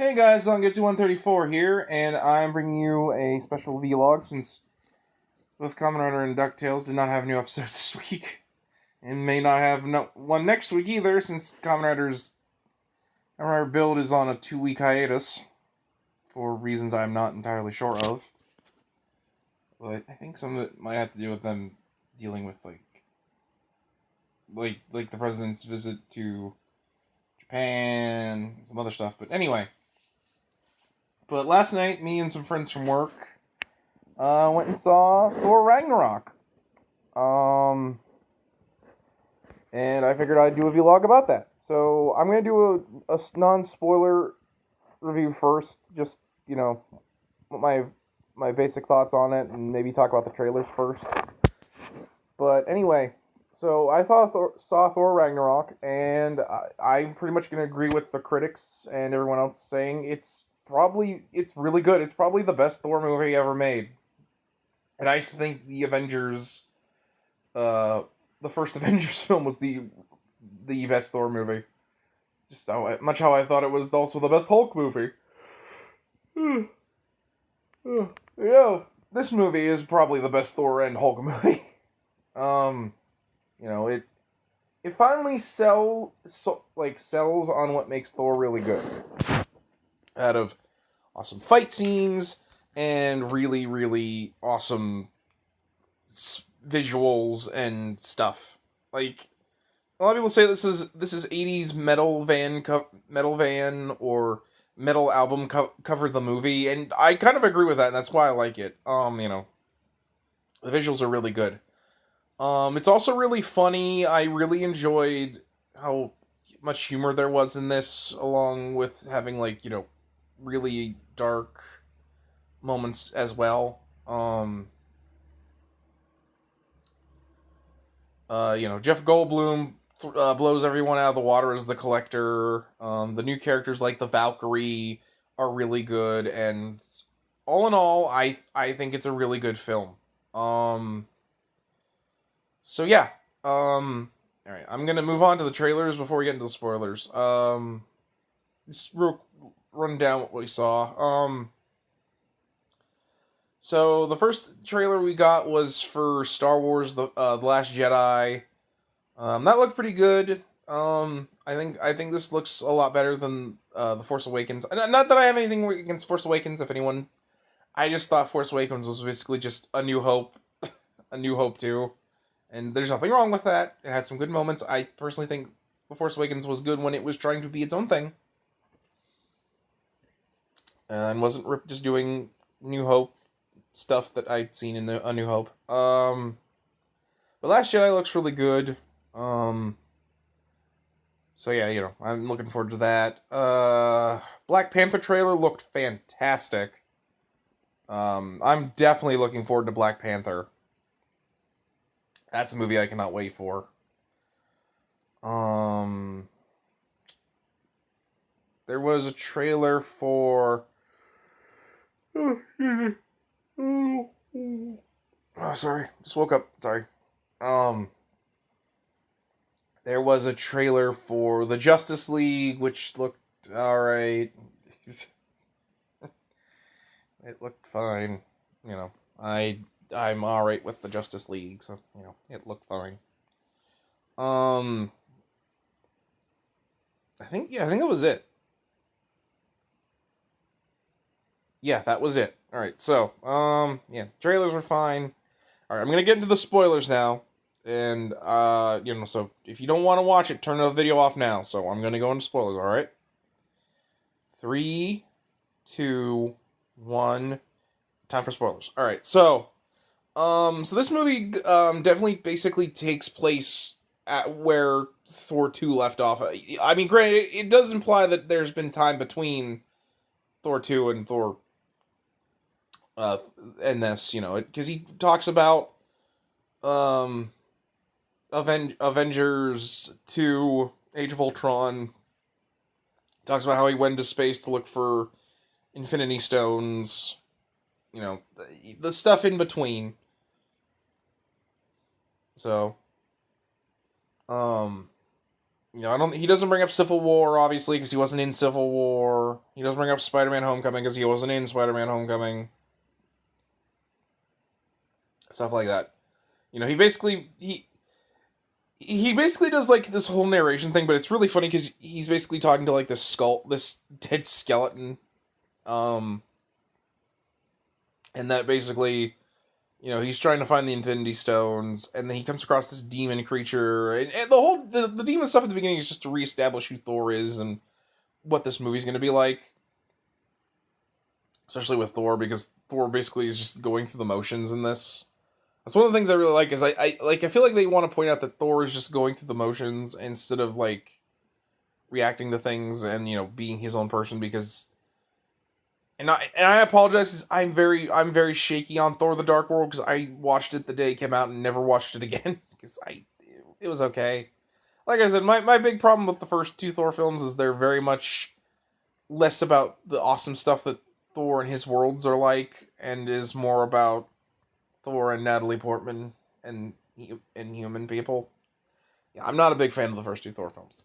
Hey guys, Zangetsu 134 here, and I'm bringing you a special vlog since both Kamen Rider and DuckTales did not have new episodes this week, and may not have one next week either since Kamen Rider build is on a 2-week hiatus for reasons I'm not entirely sure of. But I think some of it might have to do with them dealing with like the president's visit to Japan, and some other stuff. But anyway. But last night, me and some friends from work went and saw Thor Ragnarok. And I figured I'd do a vlog about that. So I'm going to do a non-spoiler review first. Just, my basic thoughts on it, and maybe talk about the trailers first. But anyway, so I saw Thor Ragnarok, and I'm pretty much going to agree with the critics and everyone else saying it's really good. It's probably the best Thor movie ever made. And I think the Avengers, the first Avengers film was the best Thor movie. Just how I thought it was also the best Hulk movie. This movie is probably the best Thor and Hulk movie. It finally sells on what makes Thor really good. Out of awesome fight scenes and really, really awesome visuals and stuff. Like, a lot of people say this is 80s metal van or metal album covered the movie, and I kind of agree with that, and that's why I like it. The visuals are really good. It's also really funny. I really enjoyed how much humor there was in this, along with having really dark moments as well. Jeff Goldblum blows everyone out of the water as the Collector. The new characters like the Valkyrie are really good, and all in all, I think it's a really good film. So yeah. All right, I'm gonna move on to the trailers before we get into the spoilers. Just run down what we saw. So the first trailer we got was for Star Wars: The Last Jedi. That looked pretty good. I think this looks a lot better than The Force Awakens. Not that I have anything against Force Awakens. If anyone, I just thought Force Awakens was basically just A New Hope, A New Hope 2, and there's nothing wrong with that. It had some good moments. I personally think The Force Awakens was good when it was trying to be its own thing, and wasn't just doing New Hope stuff that I'd seen in A New Hope. But Last Jedi looks really good. So yeah, I'm looking forward to that. Black Panther trailer looked fantastic. I'm definitely looking forward to Black Panther. That's a movie I cannot wait for. There was a trailer for... Oh, sorry. Just woke up. Sorry. There was a trailer for the Justice League, which looked alright. It looked fine. I'm alright with the Justice League, so, it looked fine. I think that was it. Yeah, that was it. Alright, so, trailers were fine. Alright, I'm gonna get into the spoilers now. And, so if you don't want to watch it, turn the video off now. So I'm gonna go into spoilers, alright? 3, 2, 1... Time for spoilers. Alright, so this movie definitely basically takes place at where Thor 2 left off. I mean, granted, it does imply that there's been time between Thor 2 and Thor and this, because he talks about Avengers 2, Age of Ultron. Talks about how he went to space to look for Infinity Stones. The stuff in between. So, He doesn't bring up Civil War, obviously, because he wasn't in Civil War. He doesn't bring up Spider-Man Homecoming because he wasn't in Spider-Man Homecoming. Stuff like that. He basically, he basically does, like, this whole narration thing, but it's really funny because he's basically talking to, like, this dead skeleton. And that basically, he's trying to find the Infinity Stones, and then he comes across this demon creature, and the demon stuff at the beginning is just to reestablish who Thor is and what this movie's going to be like. Especially with Thor, because Thor basically is just going through the motions in this. That's one of the things I really like, is I feel like they want to point out that Thor is just going through the motions instead of, like, reacting to things and, being his own person, because... And I apologize, because I'm very shaky on Thor: The Dark World, because I watched it the day it came out and never watched it again, because it was okay. Like I said, my big problem with the first two Thor films is they're very much less about the awesome stuff that Thor and his worlds are like, and is more about Thor and Natalie Portman and human people. Yeah, I'm not a big fan of the first two Thor films.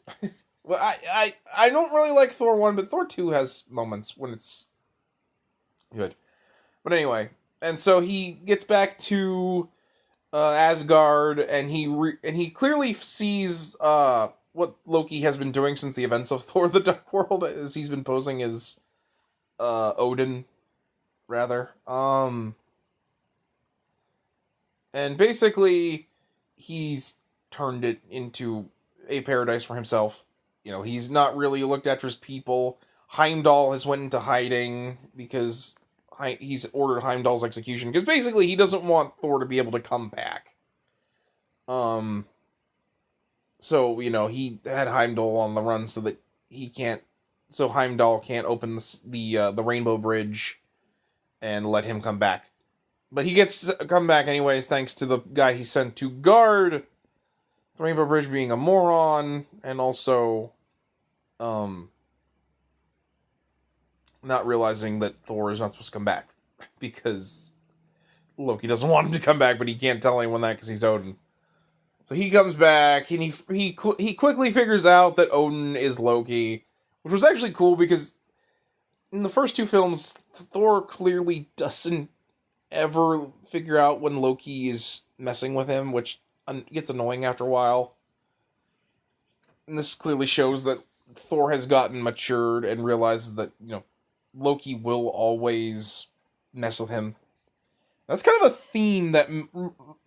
Well, I don't really like Thor 1, but Thor 2 has moments when it's good. But anyway, and so he gets back to Asgard, and he clearly sees what Loki has been doing since the events of Thor: The Dark World, as he's been posing as Odin, rather. And basically, he's turned it into a paradise for himself. He's not really looked after his people. Heimdall has went into hiding because he's ordered Heimdall's execution, because basically he doesn't want Thor to be able to come back. So, he had Heimdall on the run so that Heimdall can't open the Rainbow Bridge and let him come back. But he gets to come back anyways, thanks to the guy he sent to guard the Rainbow Bridge being a moron, and also, not realizing that Thor is not supposed to come back, because Loki doesn't want him to come back, but he can't tell anyone that because he's Odin. So he comes back, and he quickly figures out that Odin is Loki, which was actually cool, because in the first two films, Thor clearly doesn't ever figure out when Loki is messing with him, which gets annoying after a while. And this clearly shows that Thor has gotten matured and realizes that, Loki will always mess with him. That's kind of a theme that,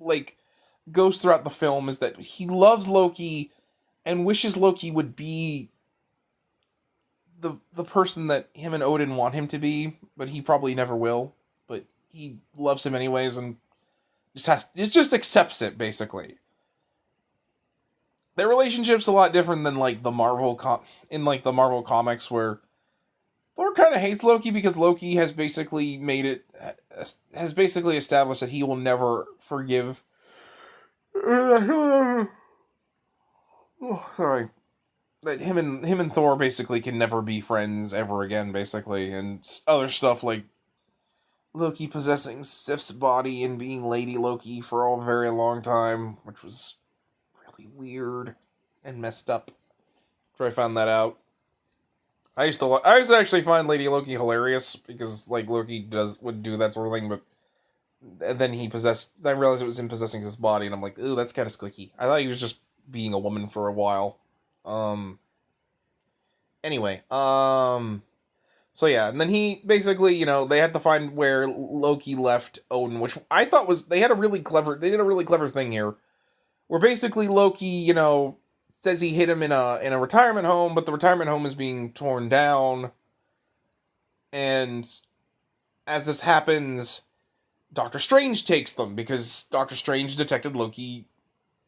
like, goes throughout the film, is that he loves Loki and wishes Loki would be the person that him and Odin want him to be, but he probably never will. But he loves him anyways, and just accepts it, basically. Their relationship's a lot different than, like, the Marvel comics, where Thor kind of hates Loki because Loki has basically established that he will never forgive. Oh, sorry. That him and Thor basically can never be friends ever again, basically, and other stuff like Loki possessing Sif's body and being Lady Loki for a very long time, which was really weird and messed up. After I found that out, I used to actually find Lady Loki hilarious, because, like, Loki would do that sort of thing, but then I realized it was him possessing his body, and I'm like, ooh, that's kind of squeaky. I thought he was just being a woman for a while. Anyway, so yeah, and then he basically, they had to find where Loki left Odin, which I thought they did a really clever thing here, where basically Loki, says he hid him in a retirement home, but the retirement home is being torn down, and as this happens, Doctor Strange takes them, because Doctor Strange detected Loki,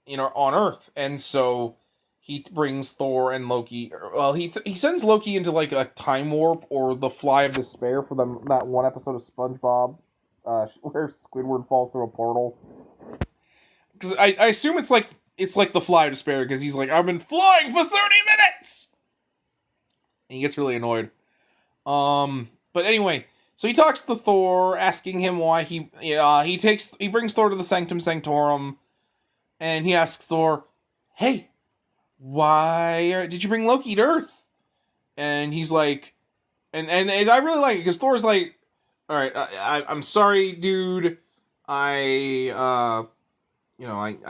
on Earth, and so he brings Thor and Loki. Well, he sends Loki into, like, a time warp, or the Fly of Despair, for that one episode of SpongeBob, where Squidward falls through a portal. Because I assume it's like the Fly of Despair, because he's like, I've been flying for 30 minutes! And he gets really annoyed. But anyway, so he talks to Thor, asking him why he brings Thor to the Sanctum Sanctorum, and he asks Thor, hey, why did you bring Loki to Earth? And he's like, and I really like it because Thor's like, all right, I'm sorry, dude. I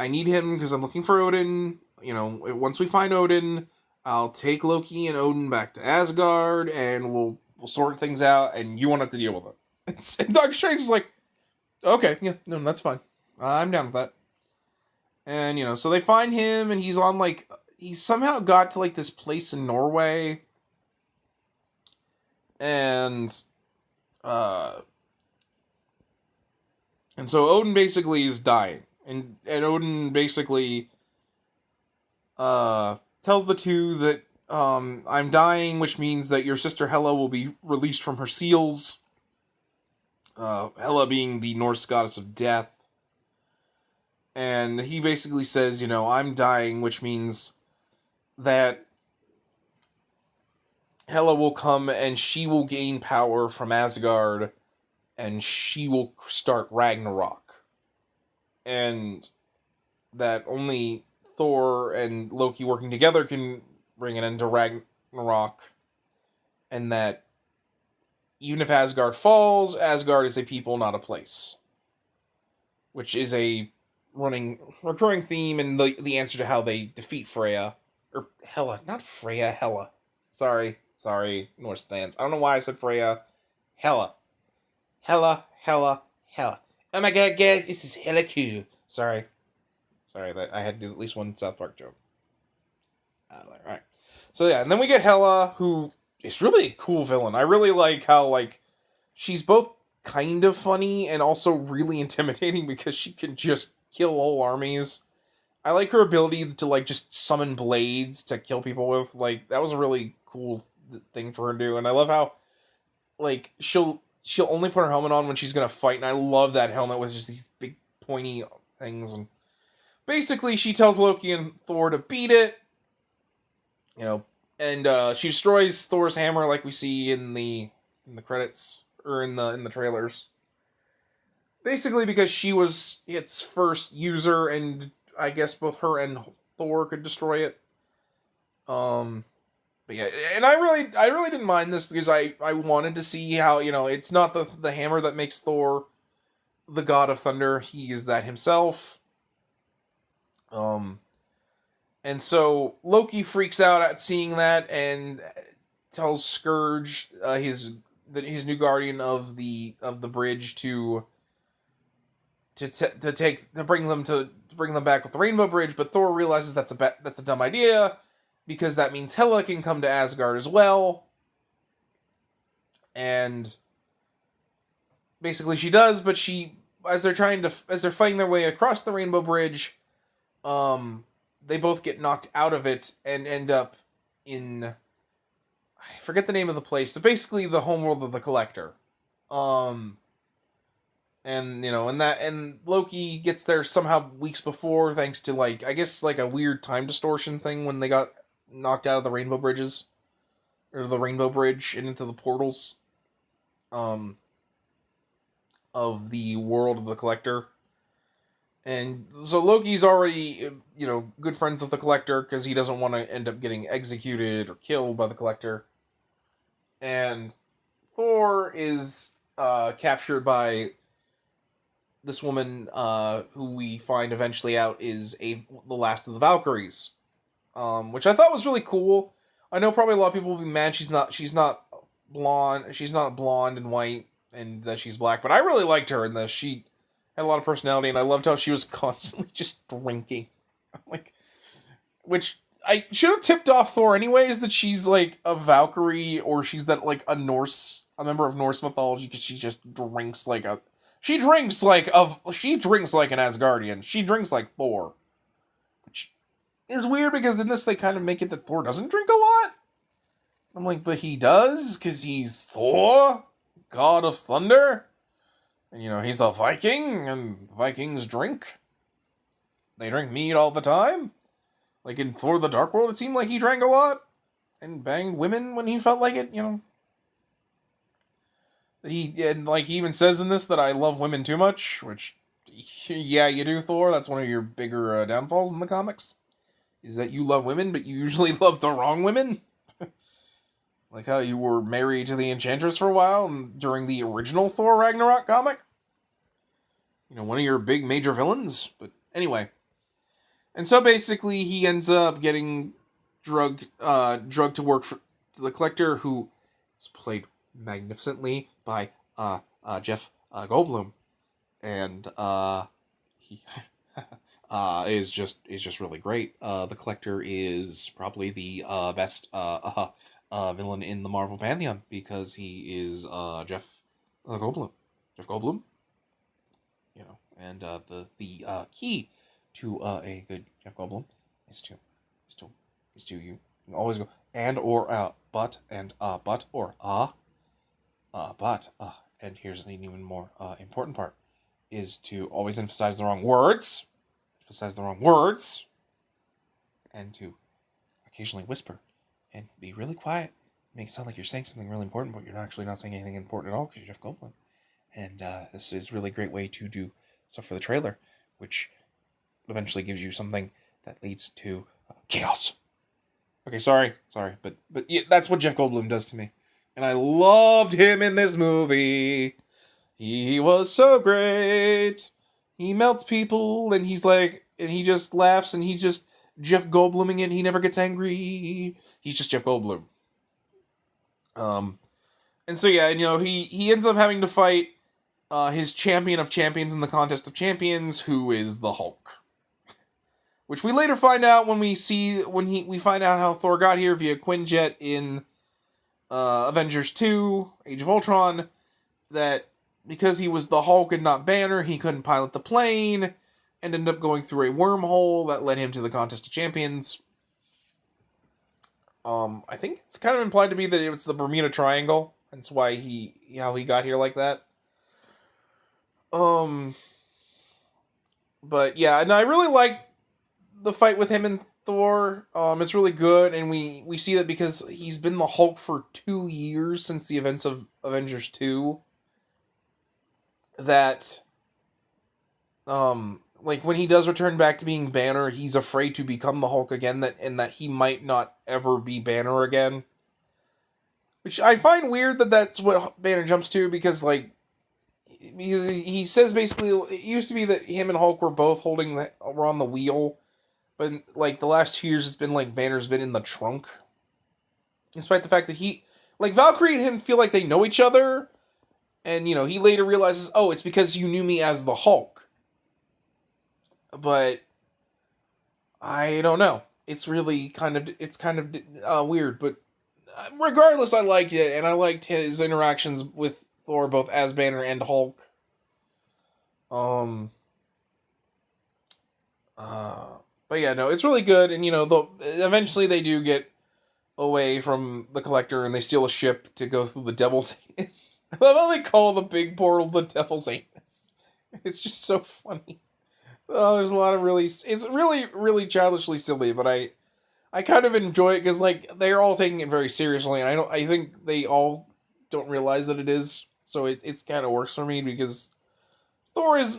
need him because I'm looking for Odin. Once we find Odin, I'll take Loki and Odin back to Asgard, and we'll sort things out, and you won't have to deal with it. And Doctor Strange is like, okay, yeah, no, that's fine. I'm down with that. And so they find him, and he's on like he somehow got to like this place in Norway, and uh, and so Odin basically is dying, and Odin basically tells the two that I'm dying, which means that your sister Hela will be released from her seals. Hela being the Norse goddess of death. And he basically says, I'm dying, which means that Hela will come and she will gain power from Asgard and she will start Ragnarok. And that only Thor and Loki working together can bring an end to Ragnarok. And that even if Asgard falls, Asgard is a people, not a place. Which is a recurring theme and the answer to how they defeat Freya. Or Hela, not Freya, Hela. Sorry, Norse fans. I don't know why I said Freya. Hela. Hela. Oh my god, guys, this is hella cool. Sorry, that I had to do at least one South Park joke. Alright. So yeah, and then we get Hela, who is really a cool villain. I really like how, like, she's both kind of funny and also really intimidating because she can just kill whole armies. I like her ability to, like, just summon blades to kill people with. Like, that was a really cool thing for her to do. And I love how, like, she'll only put her helmet on when she's gonna fight. And I love that helmet with just these big pointy things. And basically, she tells Loki and Thor to beat it. And she destroys Thor's hammer like we see in the credits or in the trailers. Basically because she was its first user, and I guess both her and Thor could destroy it. But yeah, and I really didn't mind this because I wanted to see how, it's not the hammer that makes Thor the god of thunder. He is that himself. And so Loki freaks out at seeing that and tells Scourge, his new guardian of the bridge, to bring them back with the Rainbow Bridge. But Thor realizes that's a dumb idea because that means Hela can come to Asgard as well. And basically she does, but as they're fighting their way across the Rainbow Bridge, they both get knocked out of it and end up in, I forget the name of the place, but basically the homeworld of the Collector. And Loki gets there somehow weeks before, thanks to, like, I guess, like, a weird time distortion thing when they got knocked out of the Rainbow Bridges, or the Rainbow Bridge, and into the portals, of the world of the Collector. And so Loki's already, good friends with the Collector because he doesn't want to end up getting executed or killed by the Collector. And Thor is captured by this woman, who we find eventually out is the last of the Valkyries, which I thought was really cool. I know probably a lot of people will be mad she's not blonde. She's not blonde and white, and that she's black. But I really liked her in this. She had a lot of personality, and I loved how she was constantly just drinking, like, which I should have tipped off Thor anyways that she's like a Valkyrie, or she's that like a member of Norse mythology, because she just drinks like an Asgardian. She drinks like Thor, which is weird because in this they kind of make it that Thor doesn't drink a lot. I'm like, but he does because he's Thor, god of thunder, and he's a Viking, and Vikings drink. They drink meat all the time. Like in Thor: The Dark World, it seemed like he drank a lot and banged women when he felt like it. He even says in this that I love women too much, which, yeah, you do, Thor. That's one of your bigger downfalls in the comics. is that you love women, but you usually love the wrong women. Like how you were married to the Enchantress for a while during the original Thor Ragnarok comic. You know, one of your big major villains. But anyway. And so basically he ends up getting drugged to work for the Collector, who is played magnificently by Jeff Goldblum. And he is just really great. The Collector is probably the best villain in the Marvel pantheon because he is Jeff Goldblum. Jeff Goldblum, you know, and the key to a good Jeff Goldblum is to you always go and or but or but and here's an even more important part is to always emphasize the wrong words. And to occasionally whisper and be really quiet. Make it sound like you're saying something really important, but you're actually not saying anything important at all because you're Jeff Goldblum. And this is a really great way to do stuff for the trailer, which eventually gives you something that leads to chaos. Okay, sorry, but yeah, that's what Jeff Goldblum does to me. And I loved him in this movie. He was so great. He melts people, and he's like, and he just laughs, and he's just Jeff Goldbluming it. He never gets angry. He's just Jeff Goldblum. And so yeah, you know, he ends up having to fight his champion of champions in the Contest of Champions, who is the Hulk. Which we later find out when we find out how Thor got here via Quinjet in Avengers 2, Age of Ultron, that because he was the Hulk and not Banner, he couldn't pilot the plane, and ended up going through a wormhole that led him to the Contest of Champions. I think it's kind of implied to be that it's the Bermuda Triangle. That's why how he got here like that. But yeah, and I really like the fight with him and Thor. It's really good, and we see that because he's been the Hulk for 2 years since the events of Avengers 2. That, like when he does return back to being Banner, he's afraid to become the Hulk again, and that he might not ever be Banner again. Which I find weird that that's what Banner jumps to, because like he says basically it used to be that him and Hulk were both were on the wheel, but like the last 2 years it's been like Banner's been in the trunk. Despite the fact that Valkyrie and him feel like they know each other. And, you know, he later realizes, oh, it's because you knew me as the Hulk. But I don't know. It's kind of weird. But regardless, I liked it. And I liked his interactions with Thor, both as Banner and Hulk. But yeah, no, it's really good. And, you know, eventually they do get away from the Collector and they steal a ship to go through the Devil's Anus. I love how they call the big portal the Devil's Anus. It's just so funny. Oh, there's a lot of it's really, really childishly silly, but I kind of enjoy it because like they're all taking it very seriously, and I think they all don't realize that it is. So it's kind of works for me because Thor is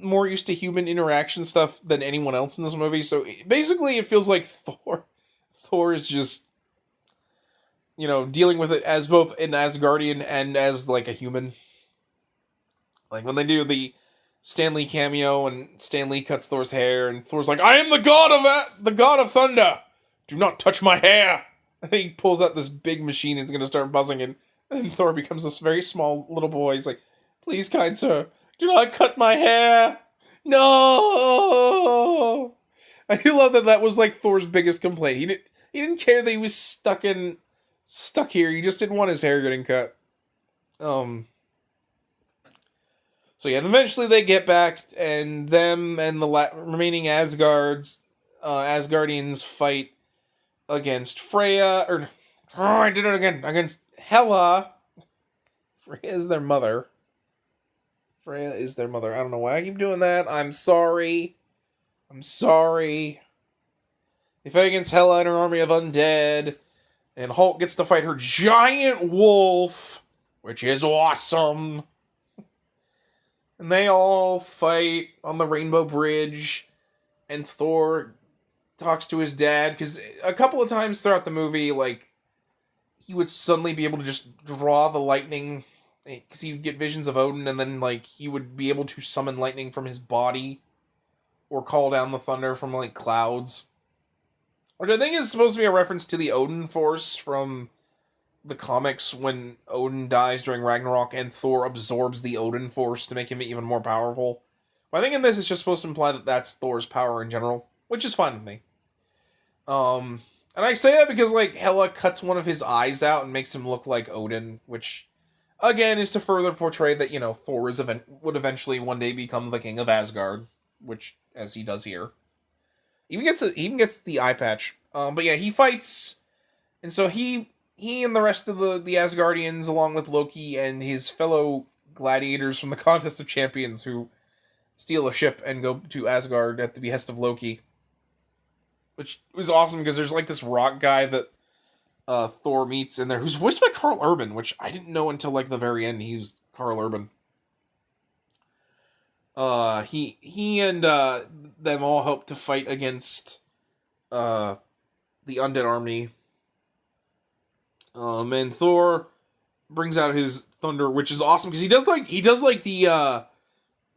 more used to human interaction stuff than anyone else in this movie. So basically, it feels like Thor is just, you know, dealing with it as both an Asgardian and as, like, a human. Like, when they do the Stan Lee cameo, and Stan Lee cuts Thor's hair, and Thor's like, I am the god of thunder! Do not touch my hair! And he pulls out this big machine, and it's gonna start buzzing, and Thor becomes this very small little boy. He's like, please, kind sir, do not cut my hair! No! I do love that was, like, Thor's biggest complaint. He didn't care that he was stuck here. He just didn't want his hair getting cut. So yeah, eventually they get back, and them and the remaining Asgardians fight against Freya, I did it again, against Hela. Freya is their mother. I don't know why I keep doing that. I'm sorry. They fight against Hela and her army of undead. And Hulk gets to fight her giant wolf, which is awesome. And they all fight on the Rainbow Bridge. And Thor talks to his dad, because a couple of times throughout the movie, like, he would suddenly be able to just draw the lightning, because he would get visions of Odin, and then, like, he would be able to summon lightning from his body, or call down the thunder from, like, clouds. Which I think is supposed to be a reference to the Odin Force from the comics when Odin dies during Ragnarok, and Thor absorbs the Odin Force to make him even more powerful. But I think in this, it's just supposed to imply that that's Thor's power in general, which is fine with me. And I say that because, like, Hela cuts one of his eyes out and makes him look like Odin, which, again, is to further portray that, you know, Thor would eventually one day become the king of Asgard, which, as he does here. He even gets the eye patch. But yeah, he fights, and so he and the rest of the Asgardians, along with Loki and his fellow gladiators from the Contest of Champions, who steal a ship and go to Asgard at the behest of Loki. Which was awesome, because there's, like, this rock guy that Thor meets in there, who's voiced by Carl Urban, which I didn't know until, like, the very end he was Carl Urban. He and them all help to fight against the undead army. And Thor brings out his thunder, which is awesome, because he does like the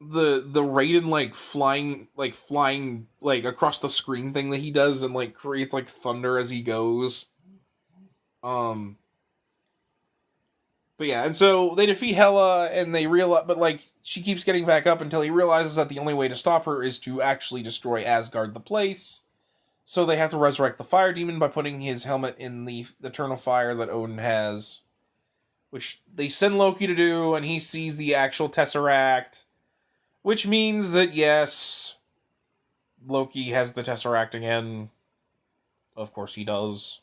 Raiden, like, flying like across the screen thing that he does, and, like, creates, like, thunder as he goes. But yeah, and so they defeat Hela, and they realize, but, like, she keeps getting back up until he realizes that the only way to stop her is to actually destroy Asgard, the place. So they have to resurrect the fire demon by putting his helmet in the eternal fire that Odin has, which they send Loki to do, and he sees the actual Tesseract, which means that, yes, Loki has the Tesseract again. Of course he does.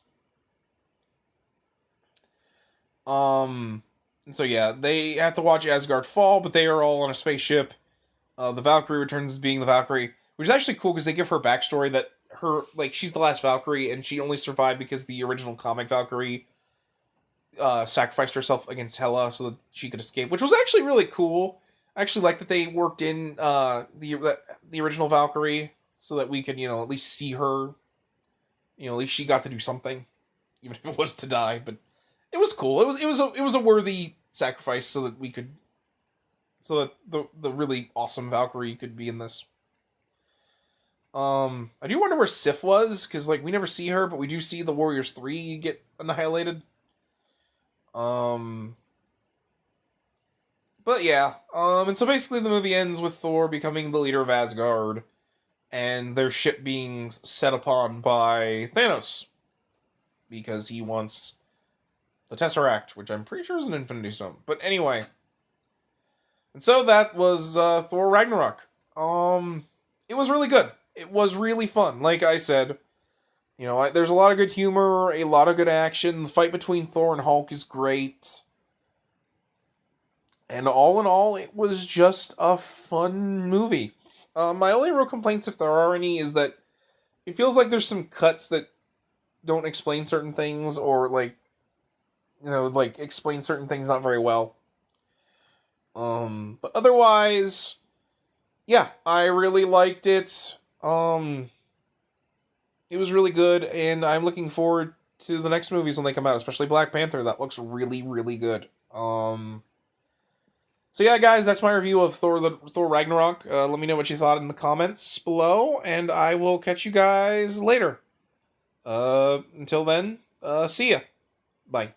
And so yeah, they have to watch Asgard fall, but they are all on a spaceship. The Valkyrie returns as being the Valkyrie, which is actually cool, because they give her backstory that she's the last Valkyrie, and she only survived because the original comic Valkyrie sacrificed herself against Hela so that she could escape, which was actually really cool. I actually like that they worked in the original Valkyrie so that we could, at least see her. At least she got to do something, even if it was to die. But it was cool. It was a worthy sacrifice so that the really awesome Valkyrie could be in this. I do wonder where Sif was, because, like, we never see her, but we do see the Warriors 3 get annihilated. But yeah, and so basically the movie ends with Thor becoming the leader of Asgard, and their ship being set upon by Thanos, because he wants the Tesseract, which I'm pretty sure is an Infinity Stone. But anyway, and so that was Thor Ragnarok. It was really good. It was really fun. Like I said, there's a lot of good humor, a lot of good action. The fight between Thor and Hulk is great. And all in all, it was just a fun movie. My only real complaints, if there are any, is that it feels like there's some cuts that don't explain certain things, or, explain certain things not very well. But otherwise, yeah, I really liked it. It was really good, and I'm looking forward to the next movies when they come out, especially Black Panther. That looks really, really good. So yeah, guys, that's my review of Thor Ragnarok. Let me know what you thought in the comments below, and I will catch you guys later. Until then, see ya. Bye.